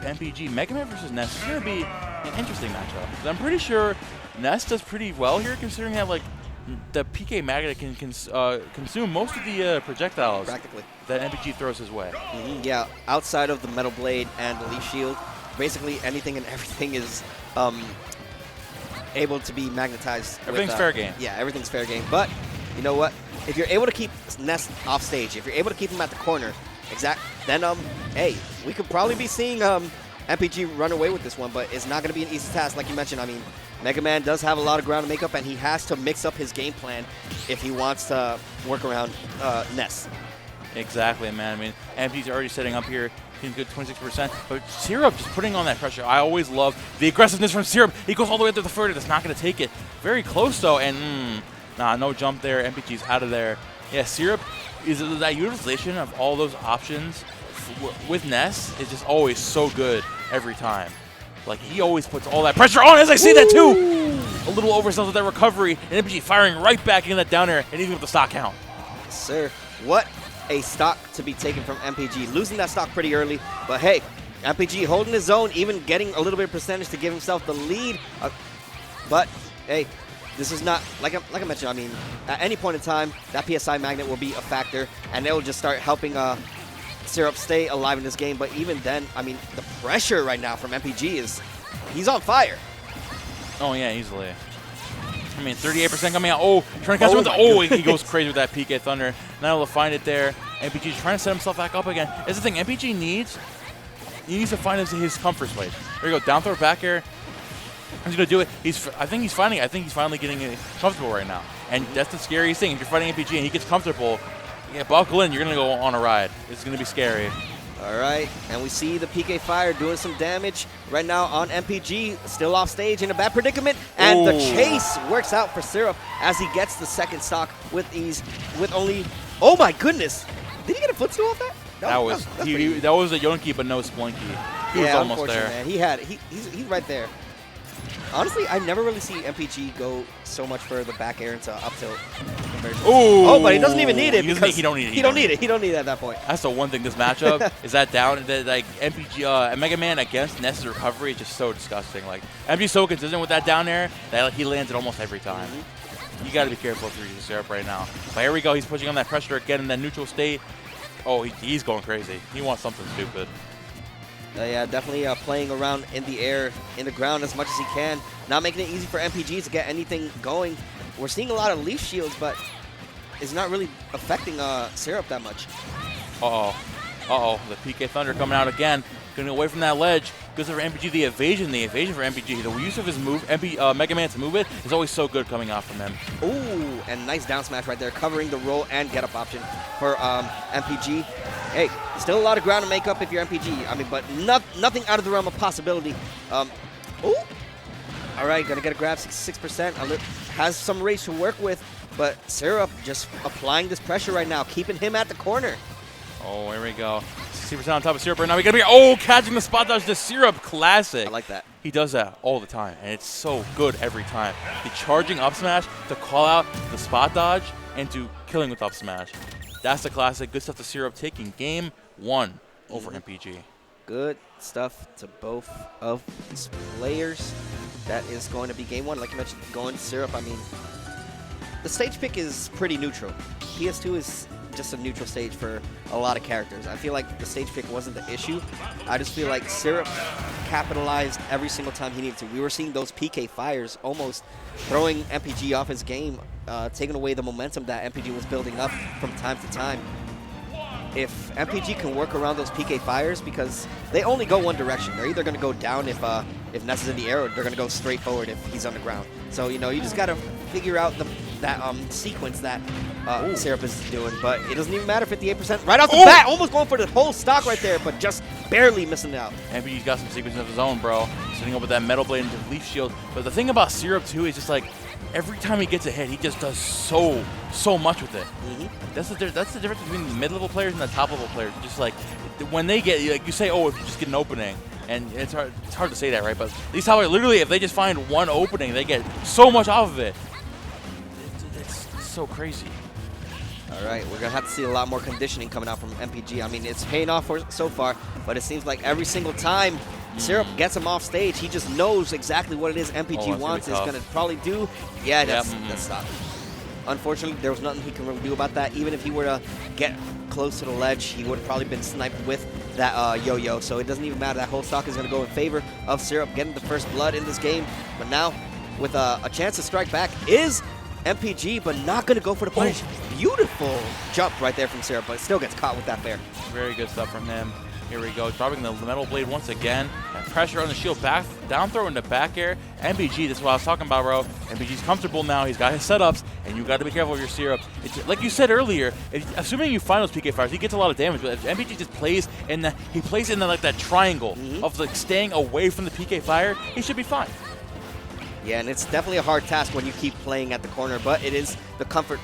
MPG. Mega Man versus Ness is going to be an interesting matchup. I'm pretty sure Ness does pretty well here, considering that like the PK Magnet can consume most of the projectiles practically that MPG throws his way. Yeah, outside of the Metal Blade and the Leaf Shield, basically anything and everything is able to be magnetized. Everything's fair game. Yeah, everything's fair game. But you know what? If you're able to keep Ness off stage, if you're able to keep him at the corner, then hey, we could probably be seeing MPG run away with this one, but it's not going to be an easy task, like you mentioned. I mean, Mega Man does have a lot of ground to make up, and he has to mix up his game plan if he wants to work around Ness. Exactly, man. I mean, MPG's already setting up here. He's good 26%, but Syrup just putting on that pressure. I always love the aggressiveness from Syrup. He goes all the way up to the further. That's not going to take it. Very close, though, and nah, no jump there. MPG's out of there. Yeah, Syrup is that utilization of all those options with Ness is just always so good every time. Like, he always puts all that pressure on, as I see that too! A little oversells with that recovery, and MPG firing right back in that down air, and even with the stock count. Yes, sir. What a stock to be taken from MPG. Losing that stock pretty early, but hey, MPG holding his own, even getting a little bit of percentage to give himself the lead. But hey, this is not, like I mentioned, I mean, at any point in time, that PSI magnet will be a factor, and it will just start helping Syrup stay alive in this game. But even then, I mean, the pressure right now from MPG is, he's on fire. Oh yeah, easily. I mean, 38% coming out. Oh, trying to catch him with the, oh, he goes crazy with that PK Thunder. Not able to find it there. MPG's trying to set himself back up again. That's the thing, MPG needs, he needs to find his comfort space. There you go, down throw, back air. He's gonna do it. I think he's finally getting comfortable right now. And that's the scariest thing. If you're fighting MPG and he gets comfortable, yeah, buckle in, you're gonna go on a ride. It's gonna be scary. All right, and we see the PK Fire doing some damage right now on MPG, still off stage in a bad predicament, and the chase works out for Syrup as he gets the second stock with ease, with only, oh my goodness, did he get a footstool off that? That was a Yonki, but no Splinky. He was almost there. Man. He's right there. Honestly, I never really see MPG go so much for the back air into up tilt. Oh, but he doesn't even need it. He don't need it. He don't need it at that point. That's the one thing this matchup is that down that like MPG Mega Man against Ness's recovery is just so disgusting. Like MPG's so consistent with that down air that like he lands it almost every time. You got to be careful if you're using Syrup right now. But here we go. He's pushing on that pressure again in that neutral state. Oh, he's going crazy. He wants something stupid. Yeah, definitely playing around in the air, in the ground as much as he can. Not making it easy for MPG to get anything going. We're seeing a lot of leaf shields, but it's not really affecting Syrup that much. The PK Thunder coming out again. Getting away from that ledge. Good for MPG. The evasion for MPG. The use of his move, Mega Man to move it, is always so good coming out from him. Ooh, and nice down smash right there, covering the roll and get up option for MPG. Hey, still a lot of ground to make up if you're MPG. I mean, but nothing out of the realm of possibility. Ooh. All right, gonna get a grab, 66%. Has some range to work with, but Syrup just applying this pressure right now, keeping him at the corner. Oh, here we go. 60% on top of Syrup right now. We gotta be catching the spot dodge. The Syrup classic. I like that. He does that all the time, and it's so good every time. The charging up smash to call out the spot dodge and to killing with up smash. That's the classic. Good stuff to Syrup taking game 1 over MPG. Good stuff to both of these players. That is going to be game 1. Like you mentioned, going to Syrup. I mean, the stage pick is pretty neutral. PS2 is just a neutral stage for a lot of characters. I feel like the stage pick wasn't the issue. I just feel like Syrup capitalized every single time he needed to. We were seeing those PK fires almost throwing MPG off his game, taking away the momentum that MPG was building up from time to time. If MPG can work around those PK fires, because they only go one direction. They're either going to go down if Ness is in the air, or they're going to go straight forward if he's on the ground. So, you know, you just got to figure out that sequence that Syrup is doing. But it doesn't even matter, 58%. Right off the bat, almost going for the whole stock right there, but just barely missing out. MPG's got some sequences of his own, bro. Sitting up with that Metal Blade and Leaf Shield. But the thing about Syrup, too, is just like, every time he gets a hit, he just does so much with it. That's the difference between the mid-level players and the top-level players. Just like when they get, like you say, oh, if you just get an opening, and it's hard to say that, right? But these top players, literally, if they just find one opening, they get so much off of it. It's so crazy. All All right, we're going to have to see a lot more conditioning coming out from MPG. I mean, it's paying off so far, but it seems like every single time Syrup gets him off stage, he just knows exactly what it is MPG wants. Is going to probably do. Yeah, that's stop. Unfortunately, there was nothing he can really do about that. Even if he were to get close to the ledge, he would have probably been sniped with that yo-yo. So it doesn't even matter. That whole stock is going to go in favor of Syrup getting the first blood in this game. But now, with a chance to strike back, is MPG, but not going to go for the punish. Beautiful jump right there from Syrup, but still gets caught with that bear. Very good stuff from him. Here we go, dropping the metal blade once again. And pressure on the shield, back down throw into back air. MPG, this is what I was talking about, bro. MPG's comfortable now. He's got his setups, and you got to be careful with your Syrup. Like you said earlier, assuming you find those PK fires, he gets a lot of damage. But if MPG just plays in like that triangle of like staying away from the PK fire, he should be fine. Yeah, and it's definitely a hard task when you keep playing at the corner, but it is the comfort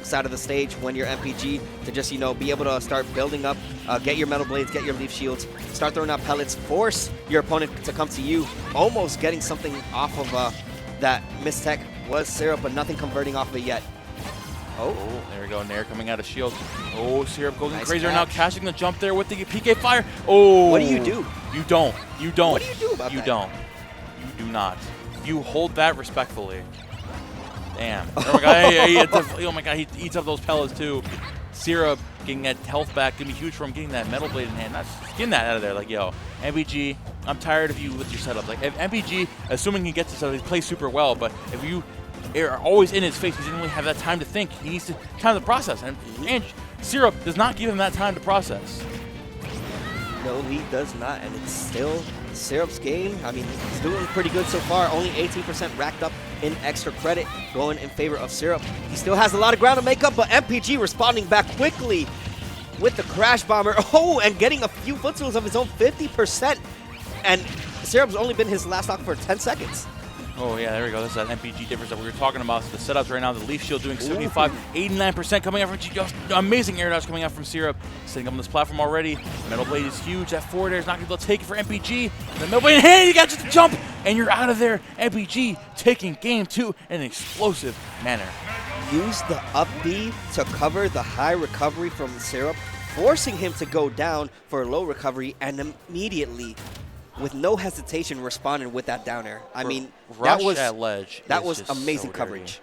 side of the stage when you're MPG to just, you know, be able to start building up, get your metal blades, get your leaf shields, start throwing out pellets, force your opponent to come to you, almost getting something off of that mistech was Syrup, but nothing converting off of it yet. Oh, there we go, Nair coming out of shield. Oh, Syrup going crazy right catch. now, catching the jump there with the PK fire. Oh. What do you do? You don't. You don't. What do you do about that? You don't. You do not. You hold that respectfully. Damn. Oh my god, he eats up those pellets too. Syrup getting that health back, gonna be huge for him getting that metal blade in hand. Getting that out of there. Like, yo, MPG, I'm tired of you with your setup. Like, if MPG, assuming he gets the setup, he plays super well, but if you are always in his face, he doesn't really have that time to think. He needs time to process. And Syrup does not give him that time to process. No, he does not, and it's still Syrup's game. I mean, he's doing pretty good so far. Only 18% racked up in extra credit going in favor of Syrup. He still has a lot of ground to make up, but MPG responding back quickly with the Crash Bomber. Oh, and getting a few footstools of his own, 50%. And Syrup's only been his last stock for 10 seconds. Oh, yeah, there we go. That's that MPG difference that we were talking about. So the setups right now, the Leaf Shield doing 75, 89% coming out from MPG. Amazing air dodge coming out from Syrup. Setting up on this platform already. Metal Blade is huge. That forward air is not going to be able to take it for MPG. The Metal Blade in hand, you got just a jump, and you're out of there. MPG taking game 2 in an explosive manner. Use the up B to cover the high recovery from Syrup, forcing him to go down for a low recovery, and immediately, with no hesitation, responded with that down air. I mean, that was amazing coverage.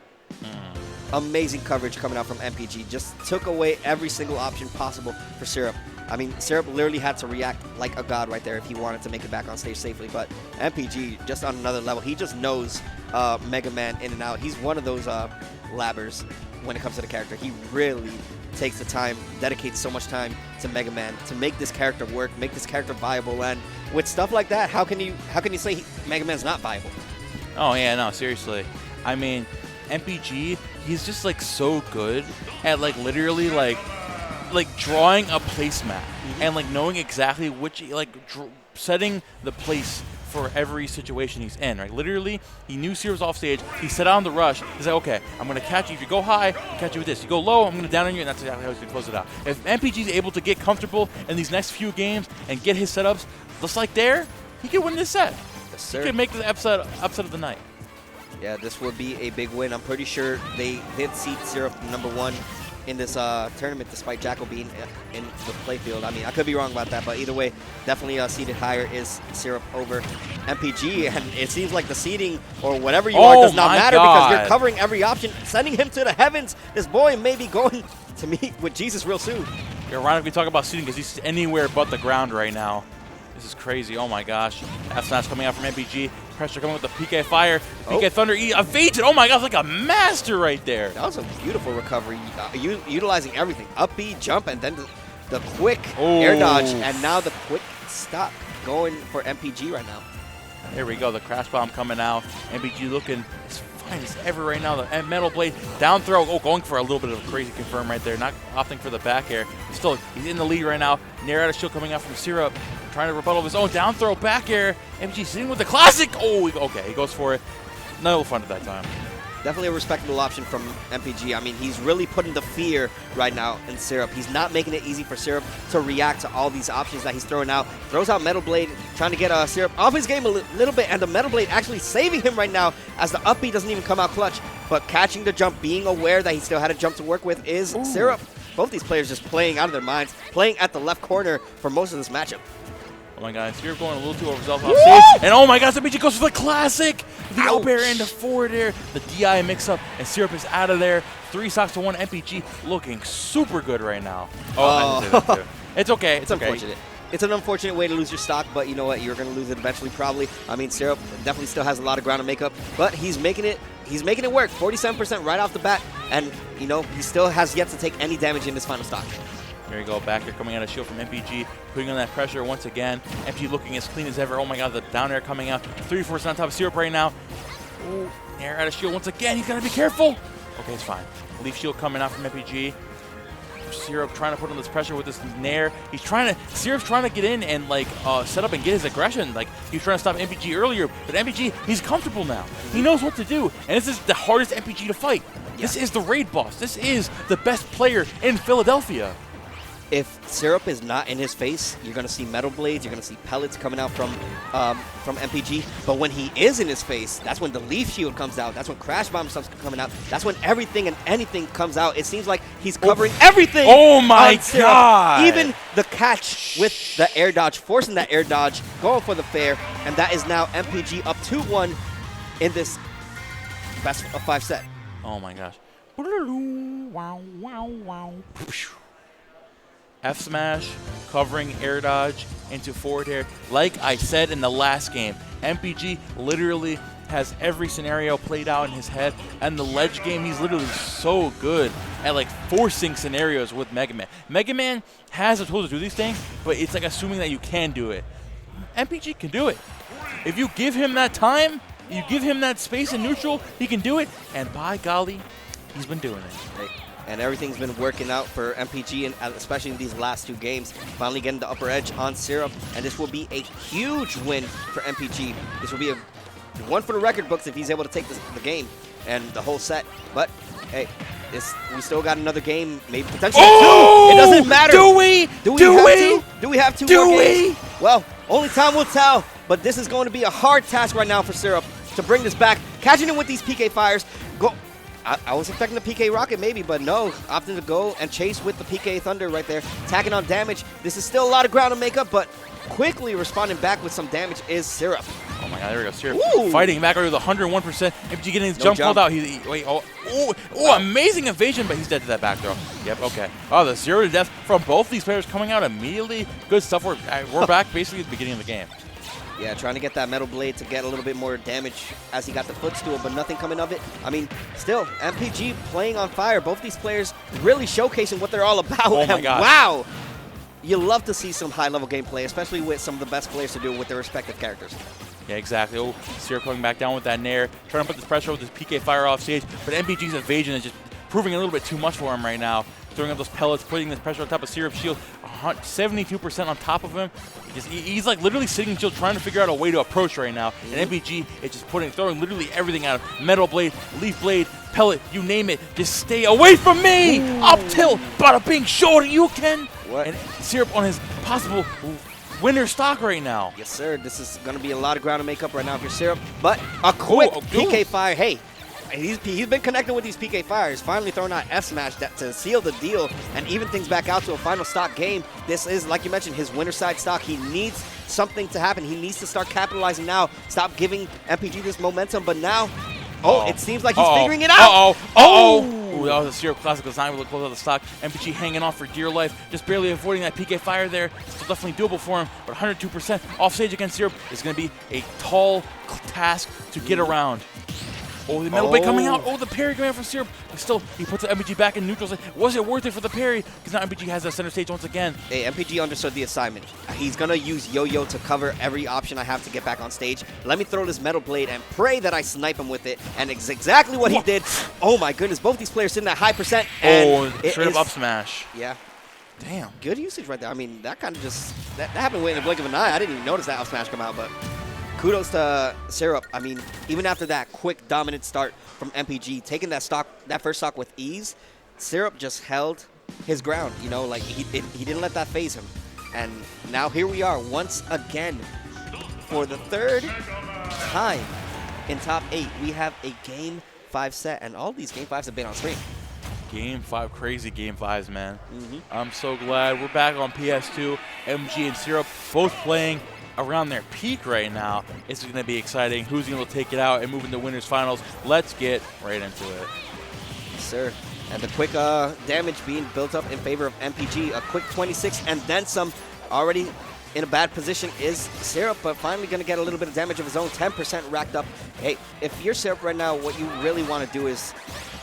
Amazing coverage coming out from MPG. Just took away every single option possible for Syrup. I mean, Syrup literally had to react like a god right there if he wanted to make it back on stage safely. But MPG, just on another level, he just knows Mega Man in and out. He's one of those labbers when it comes to the character. He really takes the time, dedicates so much time to Mega Man to make this character work, make this character viable. And with stuff like that, how can you say Mega Man's not viable? Oh yeah, no, seriously. I mean, MPG, he's just like so good at like literally like drawing a placemat and like knowing exactly which setting the place for every situation he's in, right? Literally, he knew Syrup was off stage. He set out on the rush. He's like, okay, I'm going to catch you. If you go high, I'll catch you with this. You go low, I'm going to down on you, and that's exactly how he's going to close it out. If MPG's able to get comfortable in these next few games and get his setups just like there, he could win this set. Yes, sir. He could make the upset of the night. Yeah, this would be a big win. I'm pretty sure they did seed Syrup #1 in this tournament, despite Jackal being in the playfield. I mean, I could be wrong about that, but either way, definitely seeded higher is Syrup over MPG, and it seems like the seeding or whatever you are does not matter because you're covering every option, sending him to the heavens. This boy may be going to meet with Jesus real soon. You're ironically talking about seeding because he's anywhere but the ground right now. This is crazy. Oh my gosh. F-Snaps coming out from MPG. Pressure coming with the PK Fire. PK Thunder evades it. Oh my gosh, like a master right there. That was a beautiful recovery. Utilizing everything. Up B, jump, and then the quick air dodge. And now the quick stop going for MPG right now. Here we go. The Crash Bomb coming out. MPG looking as fine as ever right now. The Metal Blade down throw. Oh, going for a little bit of a crazy confirm right there. Not opting for the back air. But still, he's in the lead right now. Nair out of shield coming out from Syrup. Trying to rebuttal his own down throw, back air. MPG sitting with the classic. Oh, okay, he goes for it. No fun at that time. Definitely a respectable option from MPG. I mean, he's really putting the fear right now in Syrup. He's not making it easy for Syrup to react to all these options that he's throwing out. Throws out Metal Blade, trying to get Syrup off his game a little bit, and the Metal Blade actually saving him right now as the up B doesn't even come out clutch. but catching the jump, being aware that he still had a jump to work with is Syrup. Both these players just playing out of their minds, playing at the left corner for most of this matchup. Oh my God, Syrup going a little too overzealous off stage. And oh my God, SSBU goes for the classic. The up air into forward air, the DI mix up, and Syrup is out of there. 3 stocks to 1. MPG looking super good right now. I didn't say that too. It's okay. It's okay. Unfortunate. It's an unfortunate way to lose your stock, but you know what? You're going to lose it eventually, probably. I mean, Syrup definitely still has a lot of ground to make up, but he's making it. He's making it work. 47% right off the bat, and you know he still has yet to take any damage in this final stock. There you go, back there coming out of shield from MPG, putting on that pressure once again. MPG looking as clean as ever. Oh my God, the down air coming out. 3-4 on top of Syrup right now. Ooh, air out of shield once again. He's got to be careful. Okay, it's fine. Leaf shield coming out from MPG. Syrup trying to put on this pressure with this nair. Syrup's trying to get in and like set up and get his aggression. Like he was trying to stop MPG earlier, but MPG, he's comfortable now. He knows what to do, and this is the hardest MPG to fight. Yeah. This is the raid boss. This is the best player in Philadelphia. If Syrup is not in his face, you're going to see metal blades, you're going to see pellets coming out from MPG. But when he is in his face, that's when the leaf shield comes out. That's when crash bomb stuff's coming out. That's when everything and anything comes out. It seems like he's covering everything. Oh my God! Even the catch with the air dodge, forcing that air dodge, going for the fair, and that is now MPG up 2-1 in this best of 5 set. Oh my gosh! Wow! Wow! Wow! F smash, covering air dodge into forward air. Like I said in the last game, MPG literally has every scenario played out in his head, and the ledge game, he's literally so good at like forcing scenarios with Mega Man. Mega Man has the tools to do these things, but it's like assuming that you can do it. MPG can do it. If you give him that time, you give him that space in neutral, he can do it, and by golly, he's been doing it. And everything's been working out for MPG, and especially in these last 2 games. Finally getting the upper edge on Syrup, and this will be a huge win for MPG. This will be a one for the record books if he's able to take the game and the whole set. But hey, we still got another game, maybe potentially 2. It doesn't matter. Do we have 2 more games? Well, only time will tell. But this is going to be a hard task right now for Syrup to bring this back, catching him with these PK fires. I was expecting the PK Rocket maybe, but no. Opting to go and chase with the PK Thunder right there. Tacking on damage. This is still a lot of ground to make up, but quickly responding back with some damage is Syrup. Oh my God, there we go. Syrup fighting back over the 101%. MPG getting his jump called out. Amazing evasion, but he's dead to that back throw. Yep, okay. Oh, the 0 to death from both these players coming out immediately. Good stuff. We're back basically at the beginning of the game. Yeah, trying to get that metal blade to get a little bit more damage as he got the footstool, but nothing coming of it. I mean, still, MPG playing on fire. Both these players really showcasing what they're all about. Oh my God. Wow! You love to see some high-level gameplay, especially with some of the best players to do it with their respective characters. Yeah, exactly. Oh, Syrup coming back down with that nair, trying to put this pressure with his PK fire off stage, but MPG's evasion is just proving a little bit too much for him right now. Throwing up those pellets, putting this pressure on top of Syrup's shield, 72% on top of him. He's like literally sitting in shield trying to figure out a way to approach right now. And MPG is just throwing literally everything out of metal blade, leaf blade, pellet, you name it. Just stay away from me! Up tilt, bada bing, show you can! What? And Syrup on his possible winner stock right now. Yes, sir. This is going to be a lot of ground to make up right now for Syrup. But a quick PK fire. Hey, he's been connecting with these PK fires, finally throwing out F smash to seal the deal and even things back out to a final stock game. This is, like you mentioned, his winner side stock. He needs something to happen. He needs to start capitalizing now. Stop giving MPG this momentum. But now, it seems like he's figuring it out. Ooh, that was a Syrup classic design. We look close at the stock. MPG hanging on for dear life, just barely avoiding that PK fire there. Still definitely doable for him, but 102% off stage against Syrup is going to be a tall task to get around. Oh, the metal blade coming out. Oh, the parry coming out from Syrup. But still, he puts the MPG back in neutral. Was it worth it for the parry? Because now MPG has that center stage once again. Hey, MPG understood the assignment. He's going to use Yo-Yo to cover every option I have to get back on stage. Let me throw this metal blade and pray that I snipe him with it. And it's exactly what he did. Oh, my goodness. Both these players sitting at high percent. And straight up smash. Yeah. Damn. Good usage right there. I mean, that kind of just, that happened in the blink of an eye. I didn't even notice that up smash come out, but kudos to Syrup. I mean, even after that quick, dominant start from MPG, taking that first stock with ease, Syrup just held his ground. You know, like he didn't let that phase him. And now here we are once again for the 3rd time in top 8. We have a game 5 set, and all these Game 5s have been on screen. Game 5, crazy Game 5s, man. I'm so glad. We're back on PS2. MG and Syrup both playing around their peak right now. It's going to be exciting. Who's going to take it out and move into winners finals? Let's get right into it. Yes, sir. And the quick damage being built up in favor of MPG. A quick 26 and then some. Already in a bad position is Syrup, but finally going to get a little bit of damage of his own. 10% racked up. Hey, if you're Syrup right now, what you really want to do is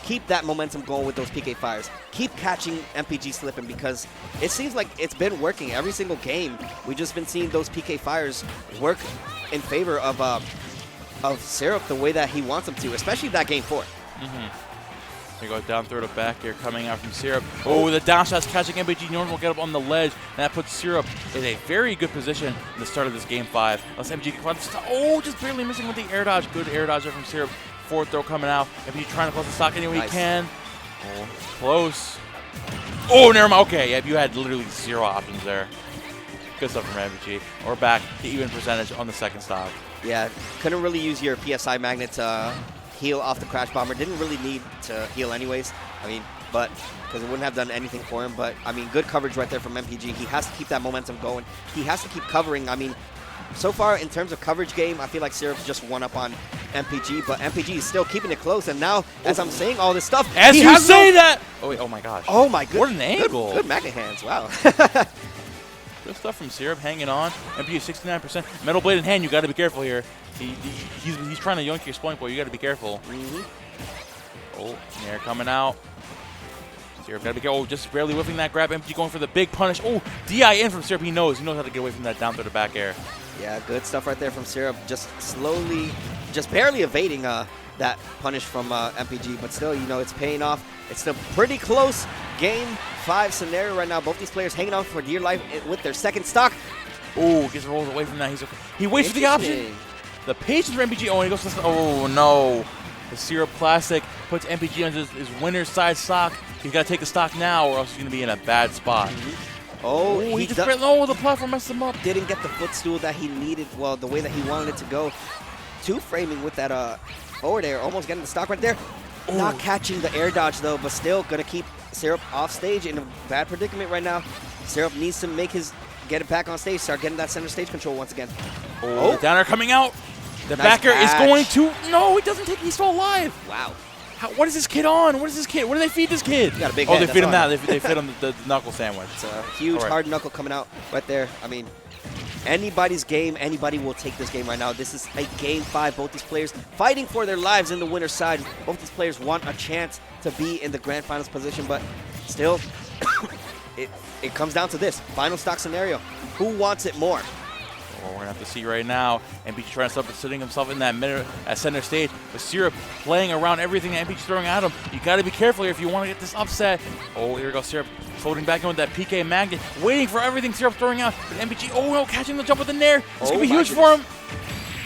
keep that momentum going with those PK fires. Keep catching MPG slipping, because it seems like it's been working every single game. We've just been seeing those PK fires work in favor of Syrup the way that he wants them to, especially that Game 4. Here you go, down throw to back here, coming out from Syrup. Oh, the down shot's catching MPG. Norman will get up on the ledge, and that puts Syrup in a very good position at the start of this Game 5. Unless MPG can just barely missing with the air dodge. Good air dodge there from Syrup. Forward throw coming out. MPG trying to close the stock any way he can. Oh, close. Oh, never mind. Okay, yeah, you had literally 0 options there. Good stuff from MPG. We're back to even percentage on the second stock. Yeah, couldn't really use your PSI magnet to heal off the Crash Bomber. Didn't really need to heal anyways. I mean, but because it wouldn't have done anything for him. But I mean, good coverage right there from MPG. He has to keep that momentum going. He has to keep covering. I mean, so far in terms of coverage game, I feel like Syrup's just one up on MPG, but MPG is still keeping it close. And now, as I'm saying all this stuff, as you say that, oh wait, oh my gosh, oh my goodness, what an angle! Good magnet hands, wow. Good stuff from Syrup, hanging on. MPG 69%. Metal blade in hand, you got to be careful here. He's trying to yoink your spawning point. You got to be careful. Oh, Nair coming out. Syrup got to be careful. Oh, just barely whiffing that grab. MPG going for the big punish. Oh, DI in from Syrup. He knows how to get away from that down through the back air. Yeah, good stuff right there from Syrup. Just slowly, just barely evading that punish from MPG, but still, it's paying off. It's still pretty close Game 5 scenario right now. Both these players hanging on for dear life with their second stock. Oh, gets rolled away from that. He waits for the option. The patience for MPG. Oh, and he goes for oh no. The Syrup Classic puts MPG on his winner's side stock. He's got to take the stock now, or else he's going to be in a bad spot. Oh, he just the platform messed him up. Didn't get the footstool that he needed, well, the way that he wanted it to go. Two framing with that forward air, almost getting the stock right there. Ooh. Not catching the air dodge though, but still going to keep Syrup off stage in a bad predicament right now. Syrup needs to get it back on stage, start getting that center stage control once again. Oh, down air coming out. The backer is going to, no, he doesn't take, he's still alive. Wow. What is this kid on? What is this kid? What do they feed this kid? He got a big head, they feed him that. They feed him the knuckle sandwich. It's a huge hard knuckle coming out right there. I mean, anybody's game. Anybody will take this game right now. This is a Game 5. Both these players fighting for their lives in the winner's side. Both these players want a chance to be in the grand finals position, but still, it comes down to this final stock scenario. Who wants it more? Well, we're going to have to see right now. MPG trying to stop sitting himself in that at center stage. But Syrup playing around everything that MPG's throwing at him. You got to be careful here if you want to get this upset. Oh, here goes Syrup floating back in with that PK magnet. Waiting for everything Syrup throwing out. But MPG, oh no, catching the jump with the Nair. It's going to be huge for him.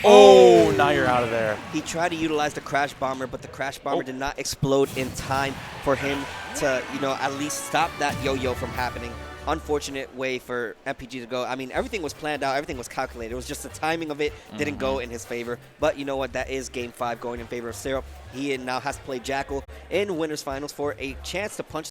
Oh, now you're out of there. He tried to utilize the Crash Bomber, but the Crash Bomber did not explode in time for him to, at least stop that yo-yo from happening. Unfortunate way for MPG to go. I mean, everything was planned out. Everything was calculated. It was just the timing of it didn't go in his favor. But you know what? That is Game 5 going in favor of Syrup. He now has to play Jackal in winners finals for a chance to punch